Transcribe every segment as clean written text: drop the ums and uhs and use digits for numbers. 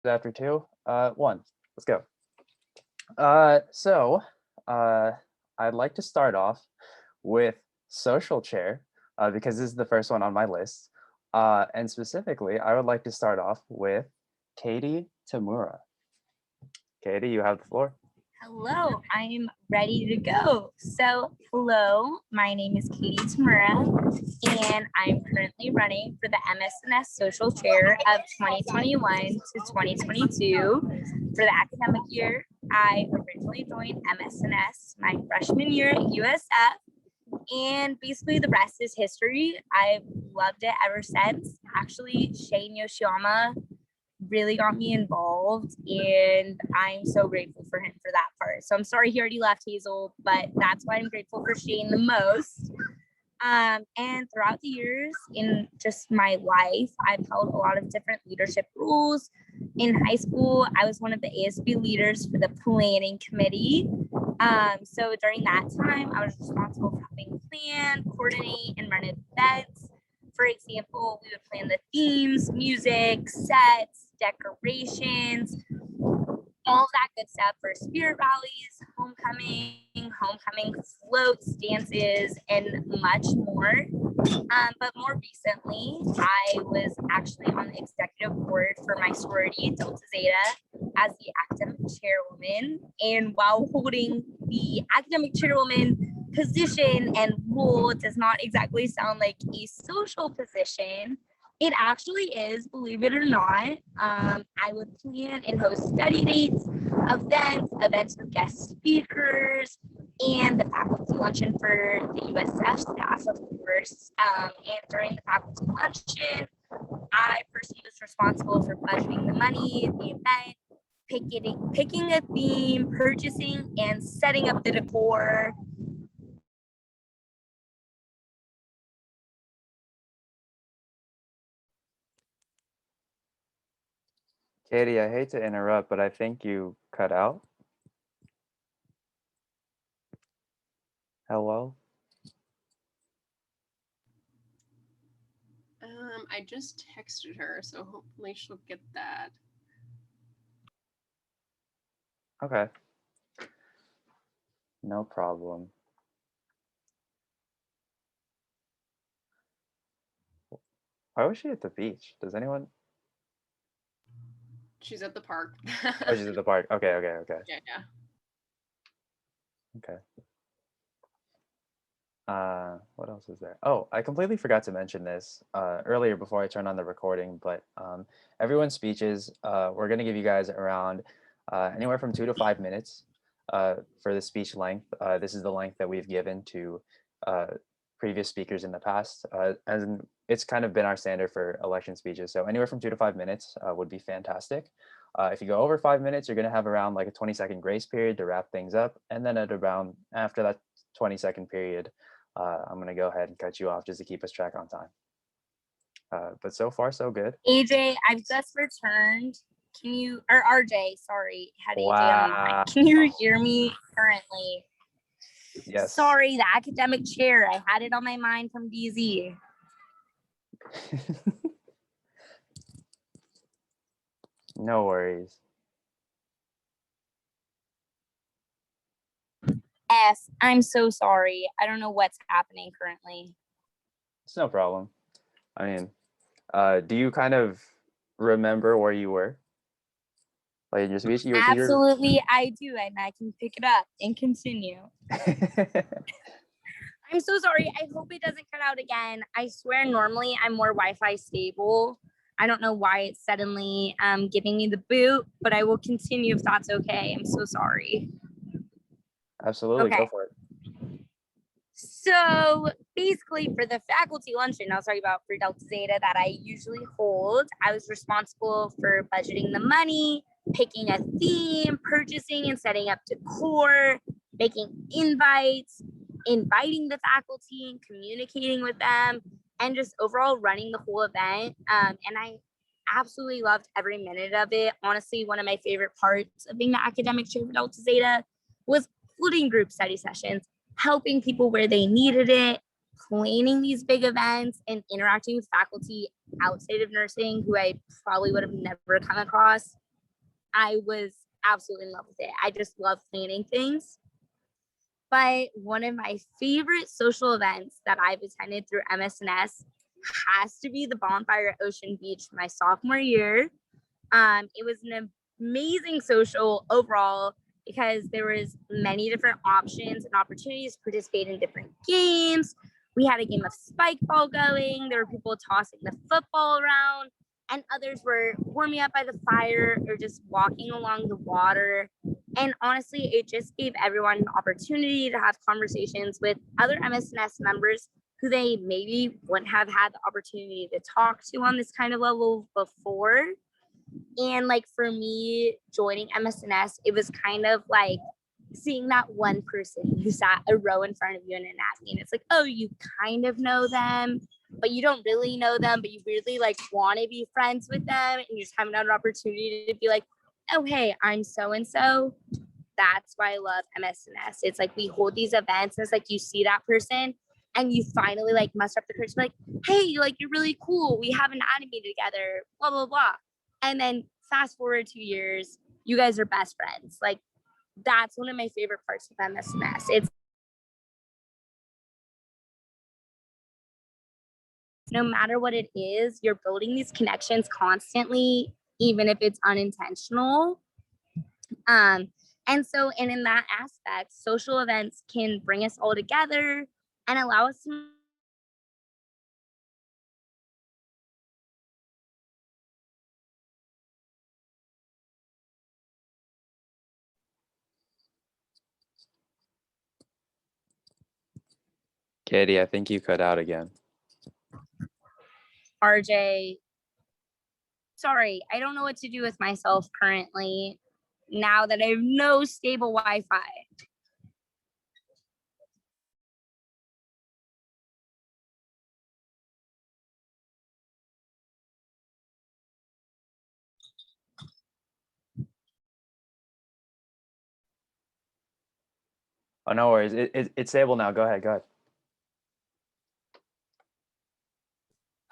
after two, one. Let's go. So I'd like to start off with social chair because this is the first one on my list. And specifically, I would like to start off with Katie Tamura. Katie, you have the floor. Hello, I'm ready to go. So, hello, my name is Katie Tamura, and I'm currently running for the MSNS Social Chair of 2021 to 2022. For the academic year, I originally joined MSNS my freshman year at USF, and basically the rest is history. I've loved it ever since. Actually, Shane Yoshiyama really got me involved, and I'm so grateful for him for that part. So I'm sorry he already left, Hazel, but that's why I'm grateful for Shane the most. And throughout the years in just my life, I've held a lot of different leadership roles. In high school, I was one of the ASB leaders for the planning committee. So during that time, I was responsible for helping plan, coordinate, and run events. For example, we would plan the themes, music, sets, decorations, all of that good stuff for spirit rallies, homecoming floats, dances, and much more. But more recently, I was actually on the executive board for my sorority, Delta Zeta, as the academic chairwoman. And while holding the academic chairwoman position and role does not exactly sound like a social position, it actually is, believe it or not. I would plan and host study dates, events with guest speakers, and the faculty luncheon for the USF staff, of course. And during the faculty luncheon, I personally was responsible for budgeting the money, the event, picking a theme, purchasing, and setting up the decor. Katie, I hate to interrupt, but I think you cut out. Hello? I just texted her, so hopefully she'll get that. Okay. No problem. Why was she at the beach? Does anyone? She's at the park. Oh, she's at the park. Okay. Yeah. Okay. What else is there? Oh, I completely forgot to mention this earlier before I turned on the recording, but everyone's speeches, we're going to give you guys around anywhere from 2 to 5 minutes for the speech length. This is the length that we've given to previous speakers in the past, and it's kind of been our standard for election speeches. So anywhere from 2 to 5 minutes would be fantastic. If you go over 5 minutes, you're going to have around like a 20-second grace period to wrap things up, and then at around after that 20-second period, I'm going to go ahead and cut you off just to keep us track on time. But so far, so good. AJ, I've just returned. Can you, or RJ, sorry, had AJ on the line. Can you hear me currently? Yes. Sorry, the academic chair. I had it on my mind from DZ. No worries. I'm so sorry. I don't know what's happening currently. It's no problem. I mean, do you kind of remember where you were? Like in your speech? Absolutely, I do, and I can pick it up and continue. I'm so sorry. I hope it doesn't cut out again. I swear normally I'm more Wi-Fi stable. I don't know why it's suddenly giving me the boot, but I will continue if that's okay. I'm so sorry. Absolutely, okay. Go for it. So basically for the faculty luncheon, I was talking about for Delta Zeta that I usually hold, I was responsible for budgeting the money, picking a theme, purchasing and setting up decor, making invites, inviting the faculty and communicating with them, and just overall running the whole event. And I absolutely loved every minute of it. Honestly, one of my favorite parts of being the academic chair for Delta Zeta was including group study sessions, helping people where they needed it, planning these big events, and interacting with faculty outside of nursing who I probably would have never come across I was absolutely in love with it. I just love planning things. But one of my favorite social events that I've attended through MSNS has to be the bonfire at Ocean Beach my sophomore year. It was an amazing social overall because there was many different options and opportunities to participate in different games. We had a game of spike ball going. There were people tossing the football around, and others were warming up by the fire or just walking along the water. And honestly, it just gave everyone an opportunity to have conversations with other MSNS members who they maybe wouldn't have had the opportunity to talk to on this kind of level before. And like for me joining MSNS, it was kind of like seeing that one person who sat a row in front of you in anatomy. And it's like, oh, you kind of know them, but you don't really know them, but you really like want to be friends with them. And you just haven't had an opportunity to be like, oh, hey, I'm so-and-so. That's why I love MSNS. It's like we hold these events and it's like you see that person and you finally like muster up the courage to be like, hey, like you're really cool. We have anatomy together, blah, blah, blah. And then fast forward 2 years, you guys are best friends. Like that's one of my favorite parts of MSNS. It's no matter what it is, you're building these connections constantly, even if it's unintentional. And so, and in that aspect, social events can bring us all together and allow us to Katie, I think you cut out again. RJ. Sorry, I don't know what to do with myself currently now that I have no stable Wi-Fi. Oh, no worries. It's stable now. Go ahead. Go ahead.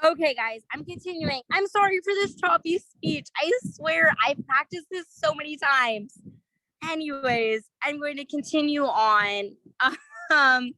Okay, guys, I'm continuing. I'm sorry for this choppy speech. I swear I've practiced this so many times. Anyways, I'm going to continue on. Um,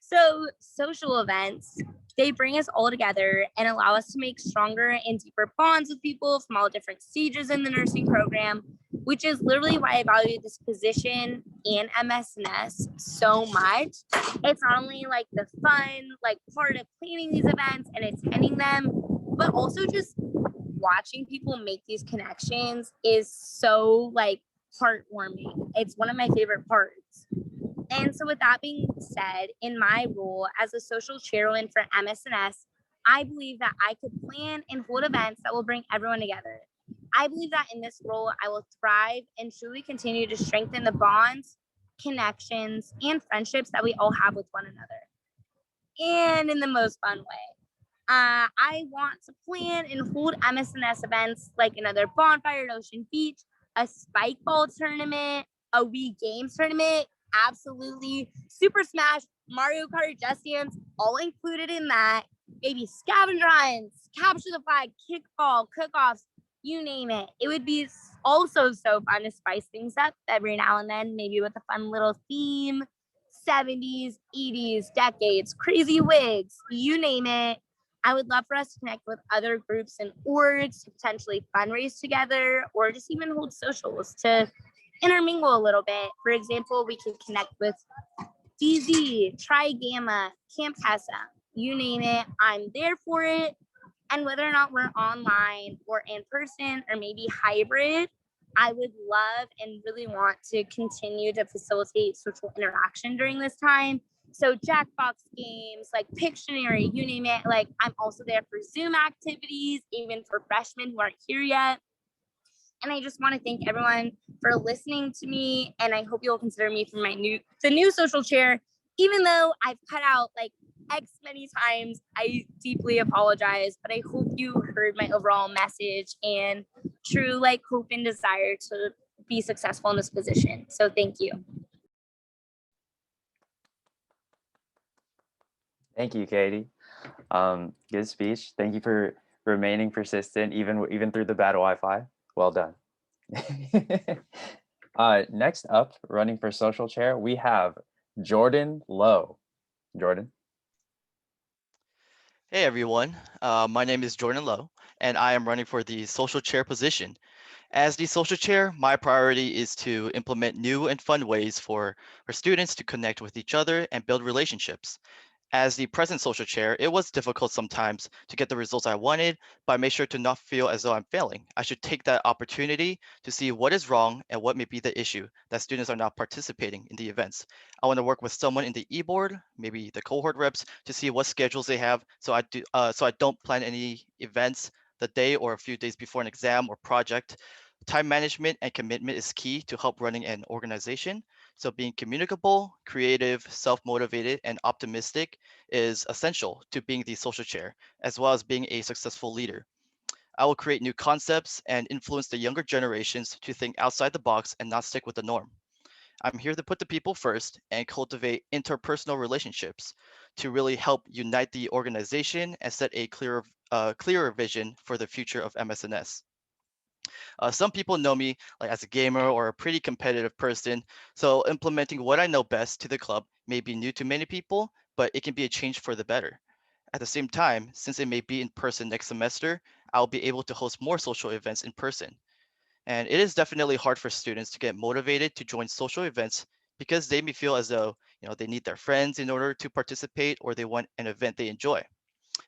so social events, they bring us all together and allow us to make stronger and deeper bonds with people from all different stages in the nursing program, which is literally why I value this position and MSNS so much. It's not only like the fun, like part of planning these events and attending them, but also just watching people make these connections is so like heartwarming. It's one of my favorite parts. And so with that being said, in my role as a social chairwoman for MSNS, I believe that I could plan and hold events that will bring everyone together. I believe that in this role, I will thrive and truly continue to strengthen the bonds, connections, and friendships that we all have with one another, and in the most fun way. I want to plan and hold MSNS events like another bonfire at Ocean Beach, a spike ball tournament, a Wii Games tournament, absolutely. Super Smash, Mario Kart, Just Dance, all included in that. Maybe scavenger hunts, capture the flag, kickball, cook-offs, you name it. It would be also so fun to spice things up every now and then, maybe with a fun little theme, 70s, 80s, decades, crazy wigs, you name it. I would love for us to connect with other groups and orgs to potentially fundraise together or just even hold socials to intermingle a little bit. For example, we could connect with DZ, Tri Gamma, Camp Tessa, you name it, I'm there for it. And whether or not we're online or in person or maybe hybrid, I would love and really want to continue to facilitate social interaction during this time. So Jackbox games, like Pictionary, you name it. Like I'm also there for Zoom activities, even for freshmen who aren't here yet. And I just want to thank everyone for listening to me. And I hope you'll consider me for the new social chair, even though I've cut out like X many times. I deeply apologize, but I hope you heard my overall message and true like hope and desire to be successful in this position. So thank you. Thank you, Katie. Good speech. Thank you for remaining persistent even through the bad Wi-Fi. Well done. Next up, running for social chair, we have Jordan Lowe. Jordan. Hey everyone, my name is Jordan Lowe, and I am running for the social chair position. As the social chair, my priority is to implement new and fun ways for students to connect with each other and build relationships. As the present social chair, it was difficult sometimes to get the results I wanted, but I made sure to not feel as though I'm failing. I should take that opportunity to see what is wrong and what may be the issue that students are not participating in the events. I want to work with someone in the e-board, maybe the cohort reps, to see what schedules they have, so I don't plan any events the day or a few days before an exam or project. Time management and commitment is key to help running an organization. So being communicable, creative, self-motivated, and optimistic is essential to being the social chair, as well as being a successful leader. I will create new concepts and influence the younger generations to think outside the box and not stick with the norm. I'm here to put the people first and cultivate interpersonal relationships to really help unite the organization and set a clearer vision for the future of MSNS. Some people know me like as a gamer or a pretty competitive person, so implementing what I know best to the club may be new to many people, but it can be a change for the better. At the same time, since it may be in person next semester, I'll be able to host more social events in person. And it is definitely hard for students to get motivated to join social events because they may feel as though, they need their friends in order to participate or they want an event they enjoy.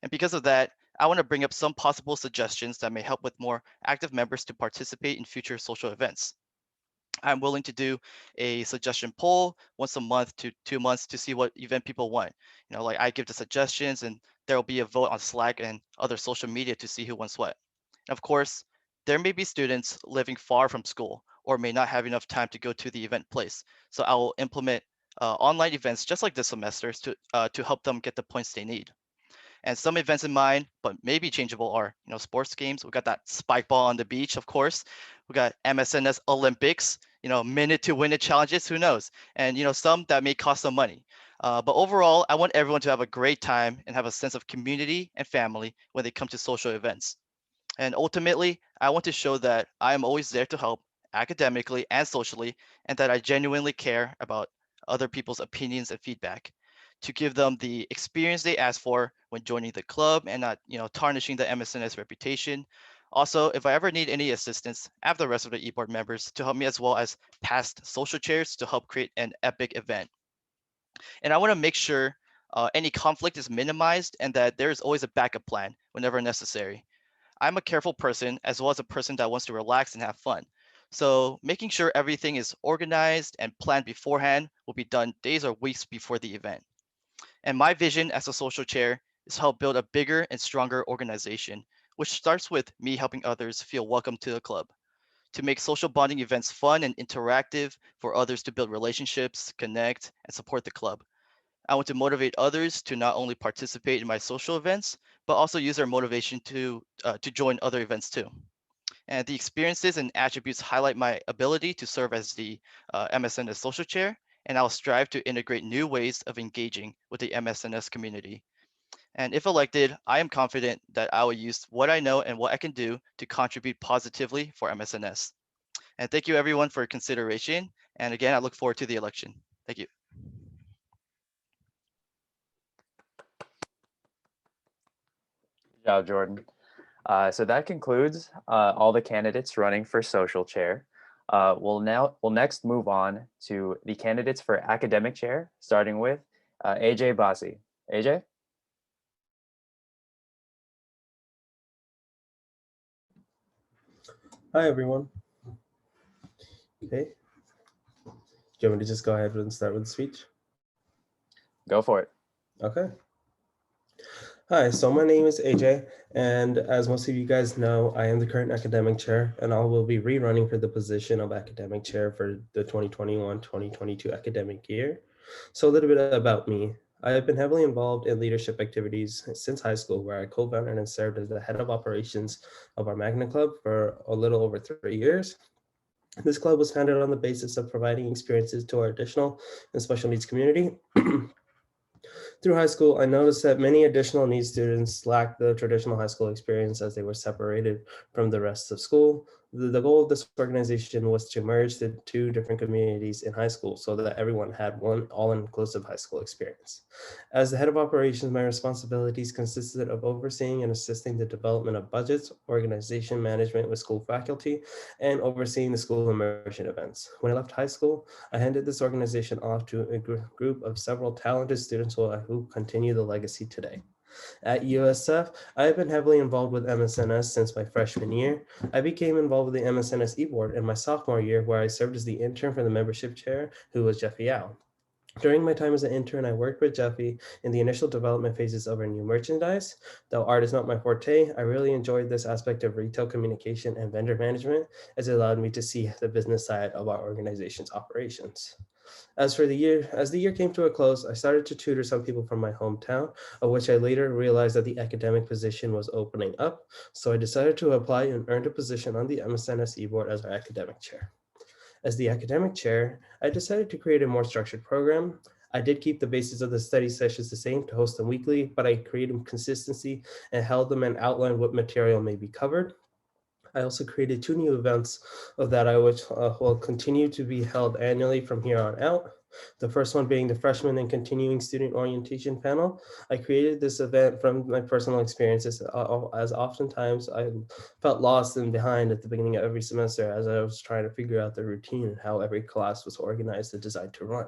And because of that, I want to bring up some possible suggestions that may help with more active members to participate in future social events. I'm willing to do a suggestion poll once a month to 2 months to see what event people want. Like I give the suggestions and there will be a vote on Slack and other social media to see who wants what. And of course, there may be students living far from school or may not have enough time to go to the event place. So I will implement online events just like this semester to help them get the points they need. And some events in mind, but maybe changeable are, sports games. We got that spike ball on the beach, of course. We got MSNS Olympics, minute to win it challenges, who knows? And, some that may cost some money. But overall, I want everyone to have a great time and have a sense of community and family when they come to social events. And ultimately, I want to show that I am always there to help academically and socially, and that I genuinely care about other people's opinions and feedback to give them the experience they ask for when joining the club and not, tarnishing the MSNS reputation. Also, if I ever need any assistance, I have the rest of the e-board members to help me as well as past social chairs to help create an epic event. And I want to make sure any conflict is minimized and that there is always a backup plan whenever necessary. I'm a careful person as well as a person that wants to relax and have fun. So making sure everything is organized and planned beforehand will be done days or weeks before the event. And my vision as a social chair is help build a bigger and stronger organization, which starts with me helping others feel welcome to the club. To make social bonding events fun and interactive for others to build relationships, connect, and support the club. I want to motivate others to not only participate in my social events, but also use their motivation to join other events too. And the experiences and attributes highlight my ability to serve as the MSNS social chair, and I'll strive to integrate new ways of engaging with the MSNS community. And if elected, I am confident that I will use what I know and what I can do to contribute positively for MSNS. And thank you everyone for your consideration. And again, I look forward to the election. Thank you. Good job, Jordan. So that concludes all the candidates running for social chair. We'll next move on to the candidates for academic chair, starting with Ajay Basi. AJ? Hi, everyone. Okay. Do you want me to just go ahead and start with the speech? Go for it. Okay. Hi, so my name is AJ, and as most of you guys know, I am the current academic chair, and I will be rerunning for the position of academic chair for the 2021-2022 academic year. So a little bit about me. I have been heavily involved in leadership activities since high school, where I co-founded and served as the head of operations of our Magna Club for a little over 3 years. This club was founded on the basis of providing experiences to our additional and special needs community. Through high school, I noticed that many additional needs students lacked the traditional high school experience as they were separated from the rest of school. The goal of this organization was to merge the two different communities in high school so that everyone had one all-inclusive high school experience. As the head of operations, my responsibilities consisted of overseeing and assisting the development of budgets, organization management with school faculty, and overseeing the school immersion events. When I left high school, I handed this organization off to a group of several talented students who continue the legacy today. At USF, I have been heavily involved with MSNS since my freshman year. I became involved with the MSNS e-board in my sophomore year, where I served as the intern for the membership chair, who was Jeffy Yao. During my time as an intern, I worked with Jeffy in the initial development phases of our new merchandise. Though art is not my forte, I really enjoyed this aspect of retail communication and vendor management, as it allowed me to see the business side of our organization's operations. As the year came to a close, I started to tutor some people from my hometown, of which I later realized that the academic position was opening up. So I decided to apply and earned a position on the MSNS e-board as our academic chair. As the academic chair, I decided to create a more structured program. I did keep the basis of the study sessions the same to host them weekly, but I created consistency and held them and outlined what material may be covered. I also created 2 new events of that which will continue to be held annually from here on out. The first one being the freshman and continuing student orientation panel. I created this event from my personal experiences, as oftentimes I felt lost and behind at the beginning of every semester as I was trying to figure out the routine and how every class was organized and designed to run.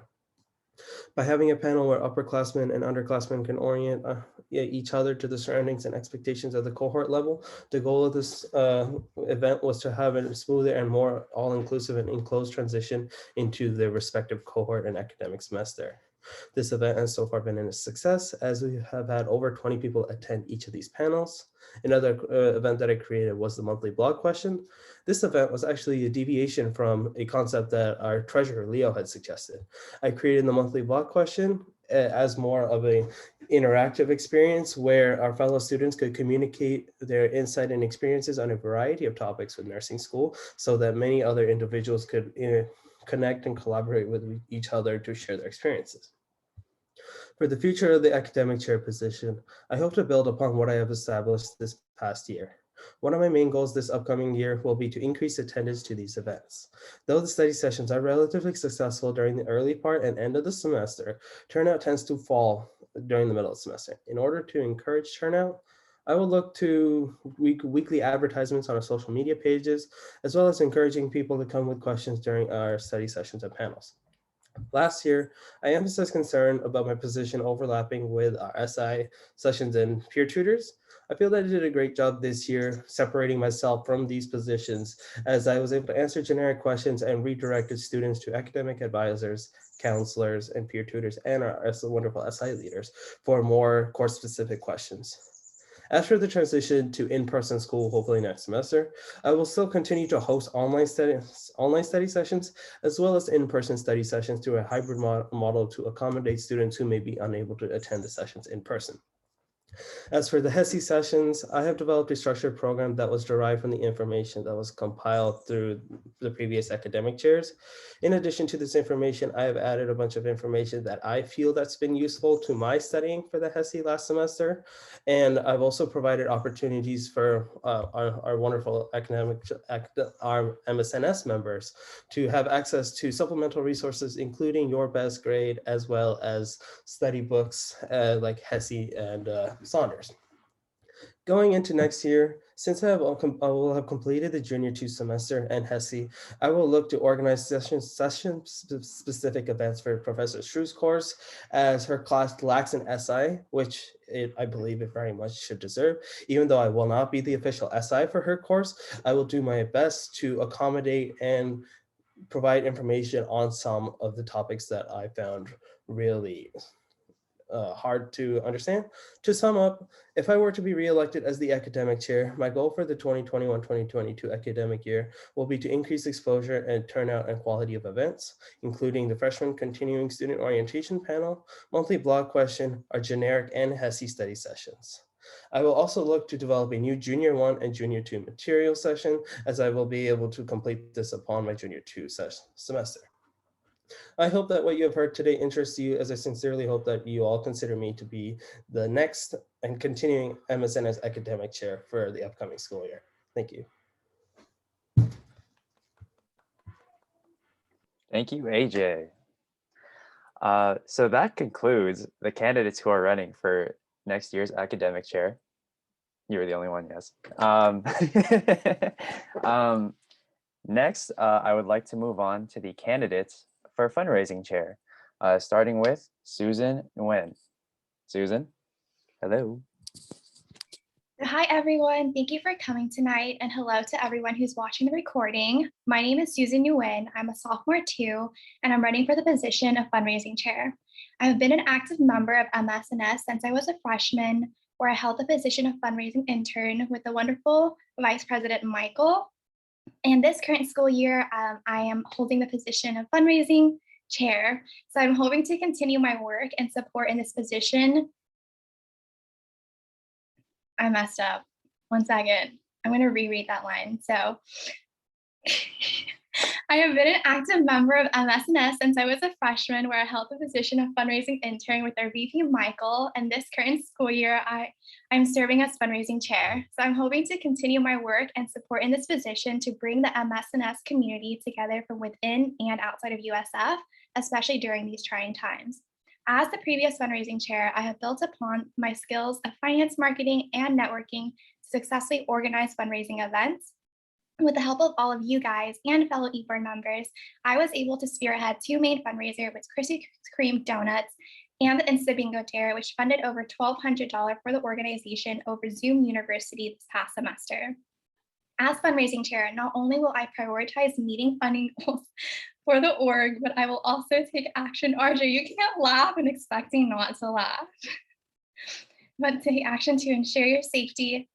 By having a panel where upperclassmen and underclassmen can orient each other to the surroundings and expectations of the cohort level, the goal of this event was to have a smoother and more all-inclusive and enclosed transition into the respective cohort and academic semester. This event has so far been a success, as we have had over 20 people attend each of these panels. Another event that I created was the monthly blog question. This event was actually a deviation from a concept that our treasurer, Leo, had suggested. I created the monthly blog question as more of an interactive experience where our fellow students could communicate their insight and experiences on a variety of topics with nursing school so that many other individuals could connect and collaborate with each other to share their experiences. For the future of the academic chair position, I hope to build upon what I have established this past year. One of my main goals this upcoming year will be to increase attendance to these events. Though the study sessions are relatively successful during the early part and end of the semester, turnout tends to fall during the middle of the semester. In order to encourage turnout, I will look to weekly advertisements on our social media pages, as well as encouraging people to come with questions during our study sessions and panels. Last year, I emphasized concern about my position overlapping with our SI sessions and peer tutors. I feel that I did a great job this year separating myself from these positions, as I was able to answer generic questions and redirected students to academic advisors, counselors, and peer tutors, and our wonderful SI leaders for more course-specific questions. As for the transition to in-person school, hopefully next semester, I will still continue to host online study sessions, as well as in-person study sessions through a hybrid model to accommodate students who may be unable to attend the sessions in person. As for the HESI sessions, I have developed a structured program that was derived from the information that was compiled through the previous academic chairs. In addition to this information, I have added a bunch of information that I feel that's been useful to my studying for the HESI last semester. And I've also provided opportunities for our wonderful our MSNS members to have access to supplemental resources, including Your Best Grade, as well as study books like HESI and Saunders. Going into next year, since I will have completed the Junior 2 semester and HESI, I will look to organize session-specific events for Professor Shrew's course, as her class lacks an SI, which I believe it very much should deserve. Even though I will not be the official SI for her course, I will do my best to accommodate and provide information on some of the topics that I found really hard to understand. To sum up, if I were to be reelected as the academic chair, my goal for the 2021-2022 academic year will be to increase exposure and turnout and quality of events, including the freshman continuing student orientation panel, monthly blog question, our generic and HESI study sessions. I will also look to develop a new Junior 1 and Junior 2 material session, as I will be able to complete this upon my Junior 2 semester. I hope that what you have heard today interests you, as I sincerely hope that you all consider me to be the next and continuing MSNS academic chair for the upcoming school year. Thank you. Thank you, AJ. So that concludes the candidates who are running for next year's academic chair. You were the only one, yes. Um, next, I would like to move on to the candidates for fundraising chair, starting with Susan Nguyen. Susan, hello. Hi, everyone. Thank you for coming tonight, and hello to everyone who's watching the recording. My name is Susan Nguyen. I'm a sophomore too, and I'm running for the position of fundraising chair. I've been an active member of MSNS since I was a freshman, where I held the position of fundraising intern with the wonderful Vice President Michael. And this current school year, I am holding the position of fundraising chair. So I'm hoping to continue my work and support in this position. I messed up. 1 second. I'm going to reread that line. So I have been an active member of MSNS since I was a freshman, where I held the position of fundraising intern with our VP Michael. And this current school year, I'm serving as fundraising chair. So I'm hoping to continue my work and support in this position to bring the MSNS community together from within and outside of USF, especially during these trying times. As the previous fundraising chair, I have built upon my skills of finance, marketing, and networking to successfully organize fundraising events. With the help of all of you guys and fellow eBoard members, I was able to spearhead 2 main fundraisers with Krispy Kreme Donuts and the Insta Bingo Dare, which funded over $1,200 for the organization over Zoom University this past semester. As fundraising chair, not only will I prioritize meeting funding goals for the org, but I will also take action. RJ, you can't laugh and expecting not to laugh. But take action to ensure your safety.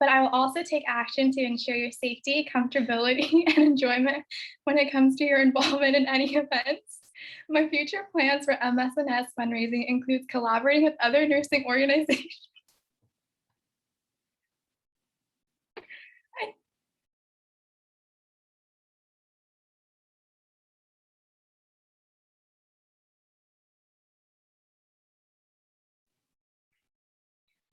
But I will also take action to ensure your safety, comfortability, and enjoyment when it comes to your involvement in any events. My future plans for MSNS fundraising includes collaborating with other nursing organizations.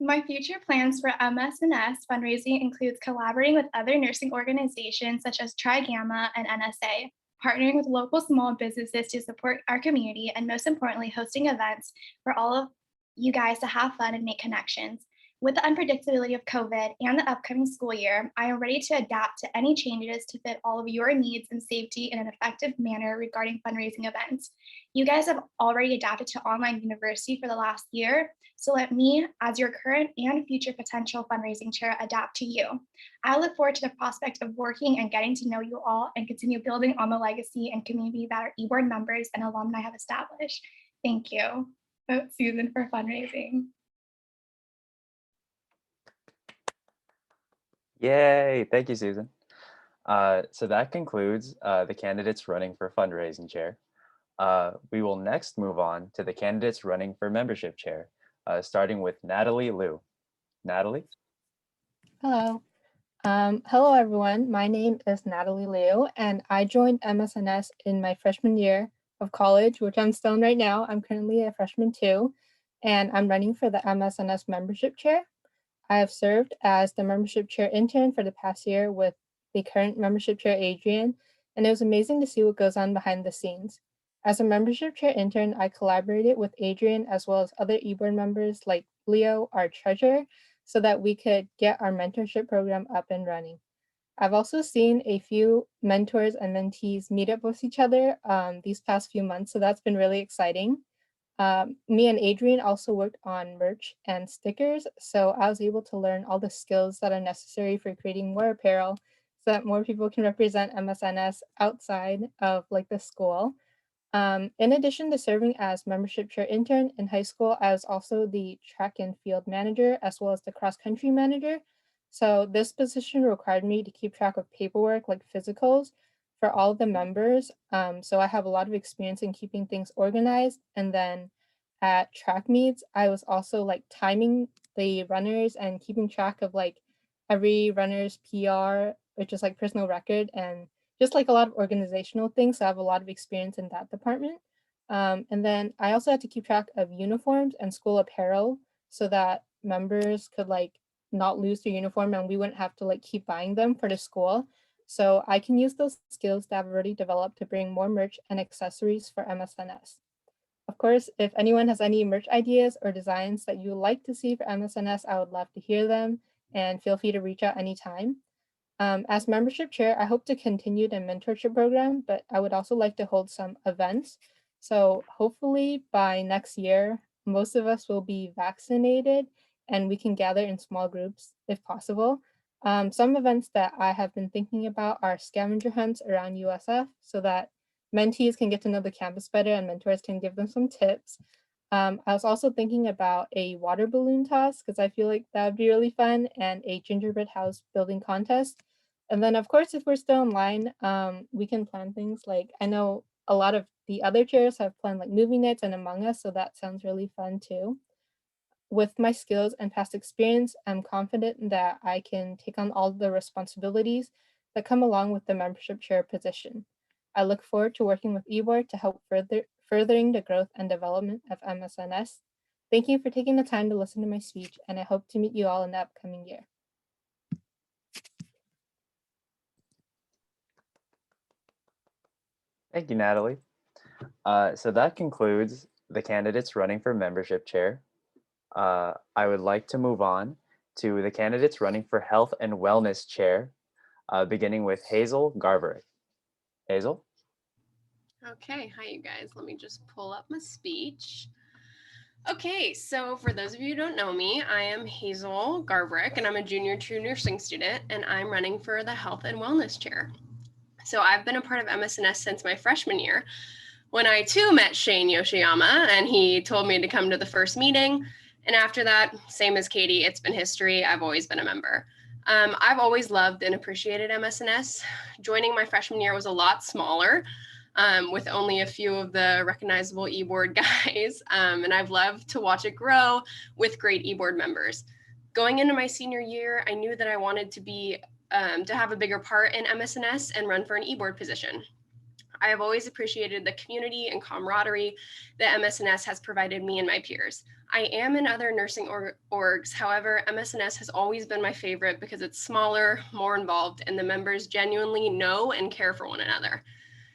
My future plans for MSNS fundraising includes collaborating with other nursing organizations such as Tri Gamma and NSA, partnering with local small businesses to support our community, and most importantly, hosting events for all of you guys to have fun and make connections. With the unpredictability of COVID and the upcoming school year, I am ready to adapt to any changes to fit all of your needs and safety in an effective manner regarding fundraising events. You guys have already adapted to online university for the last year, so let me, as your current and future potential fundraising chair, adapt to you. I look forward to the prospect of working and getting to know you all and continue building on the legacy and community that our eBoard members and alumni have established. Thank you. Vote Susan for fundraising. Yay, thank you, Susan. So that concludes the candidates running for fundraising chair. We will next move on to the candidates running for membership chair, starting with Natalie Liu. Natalie? Hello. Hello, everyone. My name is Natalie Liu, and I joined MSNS in my freshman year of college, which I'm still in right now. I'm currently a freshman too, and I'm running for the MSNS membership chair. I have served as the membership chair intern for the past year with the current membership chair, Adrian, and it was amazing to see what goes on behind the scenes. As a membership chair intern, I collaborated with Adrian as well as other eBoard members like Leo, our treasurer, so that we could get our mentorship program up and running. I've also seen a few mentors and mentees meet up with each other these past few months, so that's been really exciting. Me and Adrian also worked on merch and stickers, so I was able to learn all the skills that are necessary for creating more apparel so that more people can represent MSNS outside of like the school. In addition to serving as membership chair intern in high school, I was also the track and field manager as well as the cross country manager. So this position required me to keep track of paperwork like physicals for all of the members. So I have a lot of experience in keeping things organized. And then at track meets, I was also like timing the runners and keeping track of like every runner's PR, which is like personal record, and just like a lot of organizational things. So I have a lot of experience in that department. And then I also had to keep track of uniforms and school apparel so that members could like not lose their uniform and we wouldn't have to like keep buying them for the school. so I can use those skills that I've already developed to bring more merch and accessories for MSNS. Of course, if anyone has any merch ideas or designs that you would like to see for MSNS, I would love to hear them, and feel free to reach out anytime. As membership chair, I hope to continue the mentorship program, but I would also like to hold some events. So hopefully by next year, most of us will be vaccinated and we can gather in small groups if possible. Some events that I have been thinking about are scavenger hunts around USF so that mentees can get to know the campus better and mentors can give them some tips. I was also thinking about a water balloon toss because I feel like that would be really fun, and a gingerbread house building contest. And then, of course, if we're still online, we can plan things like, I know a lot of the other chairs have planned like movie nights and Among Us, so that sounds really fun too. With my skills and past experience, I'm confident that I can take on all the responsibilities that come along with the membership chair position. I look forward to working with Ybor to help furthering the growth and development of MSNS. Thank you for taking the time to listen to my speech, and I hope to meet you all in the upcoming year. Thank you, Natalie. So that concludes the candidates running for membership chair. I would like to move on to the candidates running for health and wellness chair, beginning with Hazel Garverick. Hazel? Okay, hi you guys. Let me just pull up my speech. Okay, so for those of you who don't know me, I am Hazel Garverick and I'm a junior true nursing student and I'm running for the health and wellness chair. So I've been a part of MSNS since my freshman year when I too met Shane Yoshiyama and he told me to come to the first meeting. And after that, same as Katie, it's been history. I've always been a member. I've always loved and appreciated MSNS. Joining my freshman year was a lot smaller, with only a few of the recognizable e-board guys. And I've loved to watch it grow with great e-board members. Going into my senior year, I knew that I wanted to have a bigger part in MSNS and run for an e-board position. I have always appreciated the community and camaraderie that MSNS has provided me and my peers. I am in other nursing orgs. However, MSNS has always been my favorite because it's smaller, more involved, and the members genuinely know and care for one another.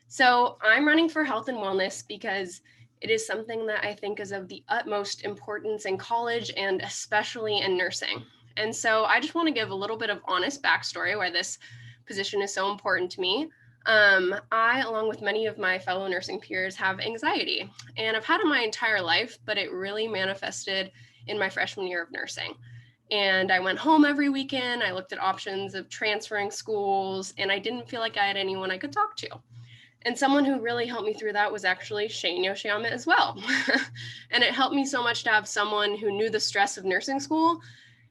So I'm running for health and wellness because it is something that I think is of the utmost importance in college and especially in nursing. And so I just want to give a little bit of honest backstory why this position is so important to me. I, along with many of my fellow nursing peers, have anxiety, and I've had it my entire life, but it really manifested in my freshman year of nursing. And I went home every weekend. I looked at options of transferring schools, and I didn't feel like I had anyone I could talk to. And someone who really helped me through that was actually Shane Yoshiyama as well. And it helped me so much to have someone who knew the stress of nursing school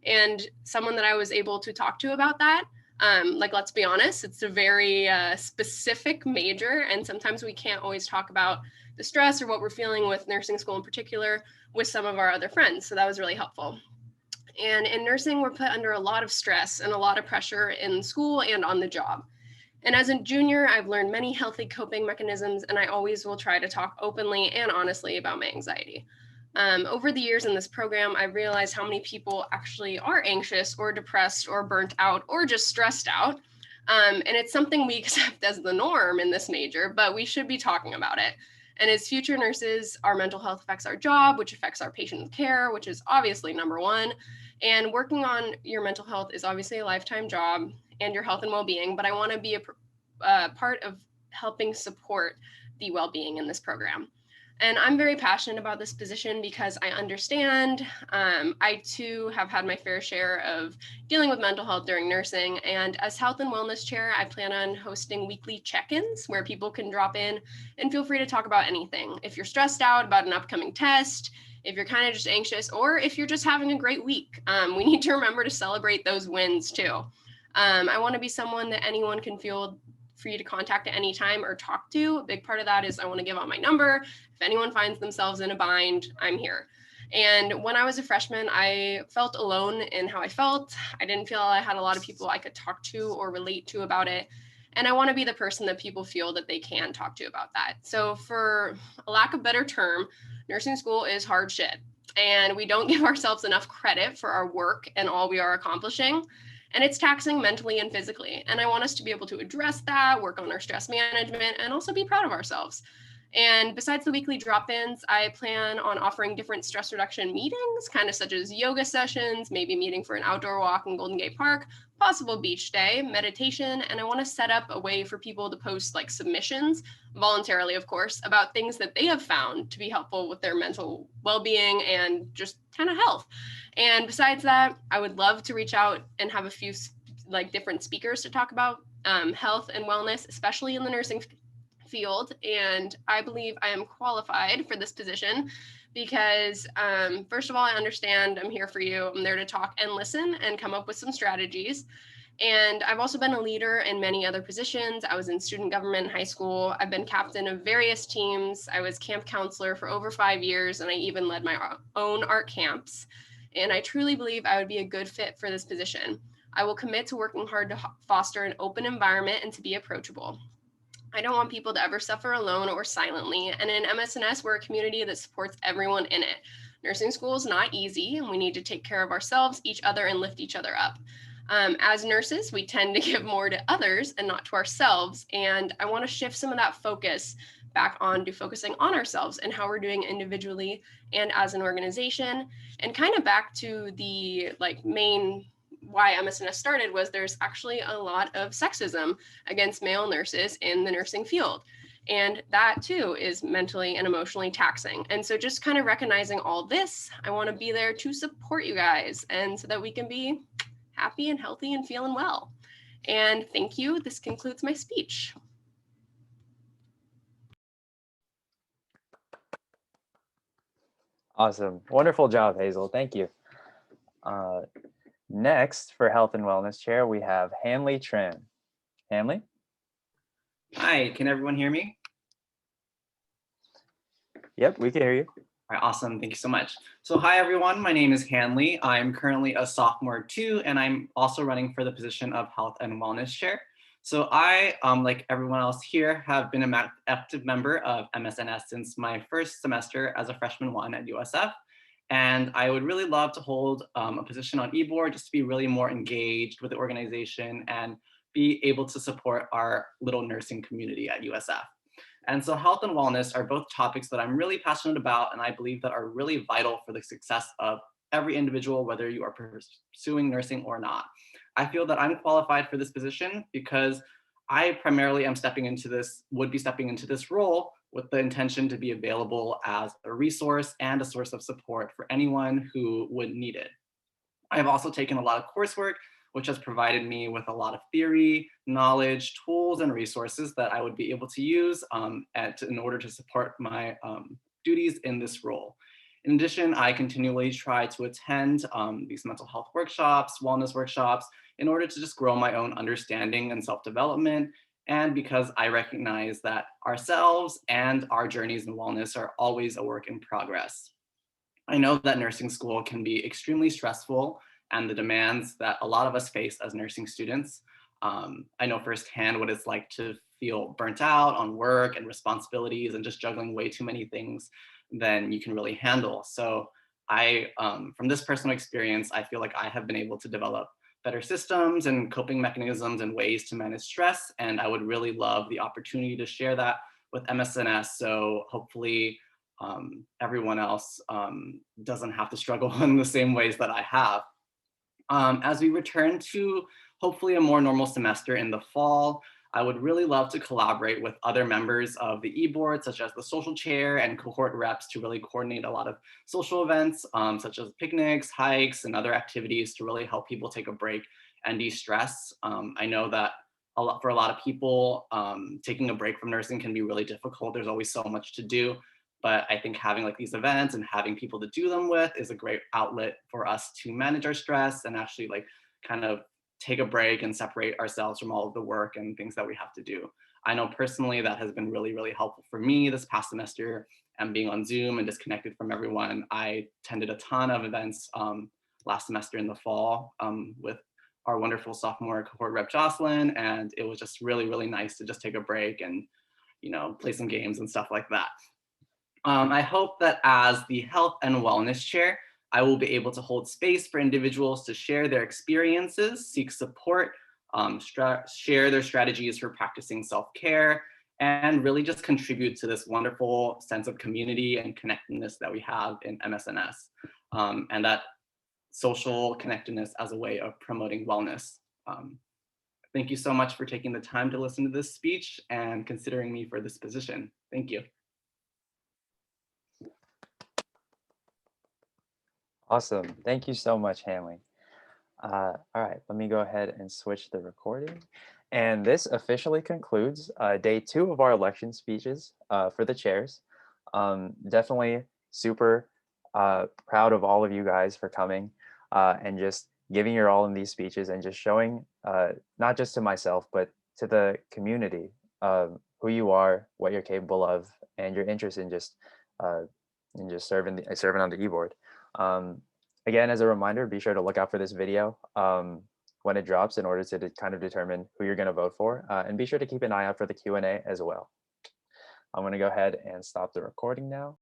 and someone that I was able to talk to about that. Let's be honest, it's a very specific major, and sometimes we can't always talk about the stress or what we're feeling with nursing school in particular with some of our other friends. So that was really helpful. And in nursing, we're put under a lot of stress and a lot of pressure in school and on the job. And as a junior, I've learned many healthy coping mechanisms, and I always will try to talk openly and honestly about my anxiety. Over the years in this program, I realized how many people actually are anxious or depressed or burnt out or just stressed out. And it's something we accept as the norm in this major, but we should be talking about it. And as future nurses, our mental health affects our job, which affects our patient care, which is obviously number one. And working on your mental health is obviously a lifetime job and your health and well-being, but I want to be a part of helping support the well-being in this program. And I'm very passionate about this position because I understand I too have had my fair share of dealing with mental health during nursing. And as health and wellness chair, I plan on hosting weekly check-ins where people can drop in and feel free to talk about anything. If you're stressed out about an upcoming test, if you're kind of just anxious, or if you're just having a great week, we need to remember to celebrate those wins too. I want to be someone that anyone can feel free to contact at any time or talk to. A big part of that is I want to give out my number. If anyone finds themselves in a bind, I'm here. And when I was a freshman, I felt alone in how I felt. I didn't feel I had a lot of people I could talk to or relate to about it. And I want to be the person that people feel that they can talk to about that. So for a lack of better term, nursing school is hard shit. And we don't give ourselves enough credit for our work and all we are accomplishing. and it's taxing mentally and physically. And I want us to be able to address that, work on our stress management, and also be proud of ourselves. And besides the weekly drop-ins, I plan on offering different stress reduction meetings, kind of such as yoga sessions, maybe meeting for an outdoor walk in Golden Gate Park, possible beach day, meditation, and I want to set up a way for people to post like submissions, voluntarily of course, about things that they have found to be helpful with their mental well-being and just kind of health. And besides that, I would love to reach out and have a few like different speakers to talk about health and wellness, especially in the nursing field. And I believe I am qualified for this position because first of all, I understand I'm here for you. I'm there to talk and listen and come up with some strategies. And I've also been a leader in many other positions. I was in student government in high school. I've been captain of various teams. I was camp counselor for over 5 years, and I even led my own art camps. And I truly believe I would be a good fit for this position. I will commit to working hard to foster an open environment and to be approachable. I don't want people to ever suffer alone or silently. And in MSNS, we're a community that supports everyone in it. Nursing school is not easy, and we need to take care of ourselves, each other, and lift each other up. As nurses, we tend to give more to others and not to ourselves. And I want to shift some of that focus back on to focusing on ourselves and how we're doing individually and as an organization, and kind of back to the like main why MSNS started was there's actually a lot of sexism against male nurses in the nursing field. And that too is mentally and emotionally taxing. And so just kind of recognizing all this, I want to be there to support you guys and so that we can be happy and healthy and feeling well. And thank you. This concludes my speech. Awesome. Wonderful job, Hazel. Thank you. Next, for Health and Wellness Chair, we have Hanley Tran. Hanley? Hi, can everyone hear me? Yep, we can hear you. All right, awesome, thank you so much. So hi everyone, my name is Hanley. I'm currently a sophomore too, and I'm also running for the position of Health and Wellness Chair. So I, like everyone else here, have been an active member of MSNS since my first semester as a freshman 1 at USF. And I would really love to hold a position on e-board just to be really more engaged with the organization and be able to support our little nursing community at USF. And so health and wellness are both topics that I'm really passionate about and I believe that are really vital for the success of every individual, whether you are pursuing nursing or not. I feel that I'm qualified for this position because I primarily am would be stepping into this role with the intention to be available as a resource and a source of support for anyone who would need it. I have also taken a lot of coursework, which has provided me with a lot of theory, knowledge, tools, and resources that I would be able to use in order to support my duties in this role. In addition, I continually try to attend these mental health workshops, wellness workshops, in order to just grow my own understanding and self-development, and because I recognize that ourselves and our journeys in wellness are always a work in progress. I know that nursing school can be extremely stressful and the demands that a lot of us face as nursing students. I know firsthand what it's like to feel burnt out on work and responsibilities and just juggling way too many things than you can really handle. So from this personal experience, I feel like I have been able to develop better systems and coping mechanisms and ways to manage stress. And I would really love the opportunity to share that with MSNS. So hopefully everyone else doesn't have to struggle in the same ways that I have. As we return to hopefully a more normal semester in the fall, I would really love to collaborate with other members of the e-board, such as the social chair and cohort reps, to really coordinate a lot of social events, such as picnics, hikes, and other activities to really help people take a break and de-stress. I know that for a lot of people, taking a break from nursing can be really difficult. There's always so much to do. But I think having like these events and having people to do them with is a great outlet for us to manage our stress and actually like kind of take a break and separate ourselves from all of the work and things that we have to do. I know personally that has been really, really helpful for me this past semester, and being on Zoom and disconnected from everyone. I attended a ton of events last semester in the fall with our wonderful sophomore cohort rep Jocelyn, and it was just really, really nice to just take a break and, you know, play some games and stuff like that. I hope that as the health and wellness chair, I will be able to hold space for individuals to share their experiences, seek support, share their strategies for practicing self-care, and really just contribute to this wonderful sense of community and connectedness that we have in MSNS, and that social connectedness as a way of promoting wellness. Thank you so much for taking the time to listen to this speech and considering me for this position. Thank you. Awesome. Thank you so much, Hanley. All right, let me go ahead and switch the recording. And this officially concludes day 2 of our election speeches for the chairs. Definitely super proud of all of you guys for coming and just giving your all in these speeches and just showing not just to myself, but to the community who you are, what you're capable of, and your interest in just serving on the e-board. Again, as a reminder, be sure to look out for this video when it drops in order to kind of determine who you're going to vote for. And be sure to keep an eye out for the Q&A as well. I'm going to go ahead and stop the recording now.